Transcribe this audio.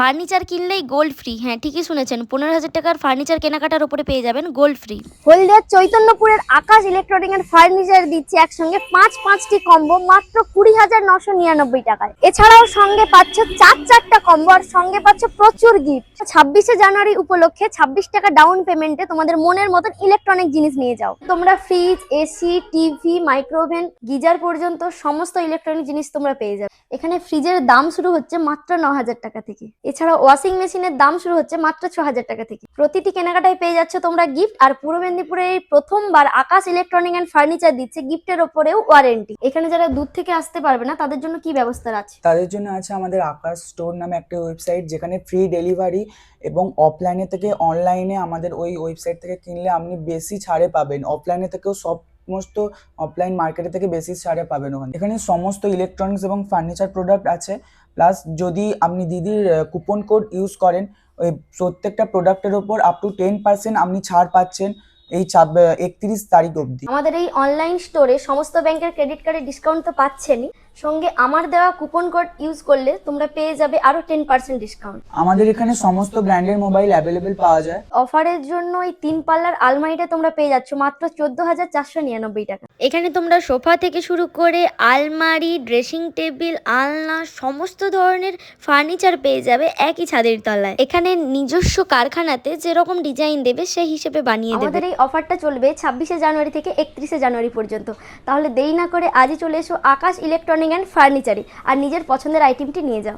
Furniture কিনলেই gold free. হ্যাঁ, ঠিকই শুনেছেন, 15,000 টাকার ফার্নিচার কেনাকাটার উপরে পেয়ে যাবেন গোল্ড ফ্রি। হলদিয়ার চৈতন্যপুরের আকাশ ইলেকট্রনিক এন্ড ফার্নিচার দিচ্ছে একসঙ্গে পাঁচটি কম্বো মাত্র 20,999 টাকায়। এছাড়াও সঙ্গে পাচ্ছ চারটা কম্বো, আর সঙ্গে পাচ্ছ প্রচুর গিফট। 26শে জানুয়ারি উপলক্ষে 26 টাকা ডাউন পেমেন্টে তোমাদের মনের মতন ইলেকট্রনিক জিনিস নিয়ে যাও। তোমরা fridge, AC, TV, microwave, geyser পর্যন্ত সমস্ত ইলেকট্রনিক জিনিস তোমরা পেয়ে যাবে। এখানে ফ্রিজের দাম শুরু হচ্ছে মাত্র 9,000 টাকা থেকে। এছাড়া ওয়াশিং মেশিনের দাম শুরু হচ্ছে মাত্র 6,000 টাকা থেকে। প্রতিটি কেনাকাটায় পেয়ে যাচ্ছে তোমরা গিফট। আর পূর্ব মেদিনীপুরে এই প্রথমবার আকাশ ইলেকট্রনিক এন্ড ফার্নিচার দিচ্ছে গিফটের ওপরেও ওয়ারেন্টি। এখানে যারা দূর থেকে আসতে পারবে না তাদের জন্য কি ব্যবস্থা আছে? তাদের জন্য আছে আমাদের আকাশ স্টোর নামে একটা ওয়েবসাইট, যেখানে ফ্রি ডেলিভারি এবং অফলাইনে থেকে অনলাইনে আমাদের ওই ওয়েবসাইট থেকে কিনলে আপনি বেশি ছাড়ে পাবেন। অফলাইনে থেকেও সমস্ত অফলাইন মার্কেটে থেকে বেশি ছাড়ে পাবেন ওখানে। এখানে সমস্ত ইলেকট্রনিক্স এবং ফার্নিচার প্রোডাক্ট আছে। প্লাস যদি আপনি দিদির কুপন কোড ইউজ করেন, ওই প্রত্যেকটা প্রোডাক্টের ওপর আপ টু 10% আপনি ছাড় পাচ্ছেন এই 31 তারিখ অবধি। আমাদের এই অনলাইন স্টোরে সমস্ত ব্যাংকের ক্রেডিট কার্ডে ডিসকাউন্ট তো পাচ্ছেনই, সঙ্গে আমার দেওয়া কুপন কোড ইউজ করলে তোমরা পেয়ে যাবে আরো 10% ডিসকাউন্ট। আমাদের এখানে সমস্ত ব্র্যান্ডের মোবাইল অ্যাভেলেবেল পাওয়া যায়। অফারের জন্য এই 3 পাল্লার আলমারিটা তোমরা পেয়ে যাচ্ছ মাত্র 14,499 টাকা। এখানে তোমরা সোফা থেকে শুরু করে আলমারি, ড্রেসিং টেবিল, আলনা, সমস্ত ধরনের ফার্নিচার পেয়ে যাবে একই ছাদের তলায়। এখানে নিজস্ব কারখানাতে যেরকম ডিজাইন দেবে সেই হিসেবে বানিয়ে দেবে। আমাদের এই অফারটা চলবে 26শে জানুয়ারি থেকে 31শে জানুয়ারি পর্যন্ত। তাহলে দেরি না করে আজই চলে এসো আকাশ ইলেকট্রনিক এন্ড ফার্নিচারে আর নিজের পছন্দের আইটেমটি নিয়ে যাও।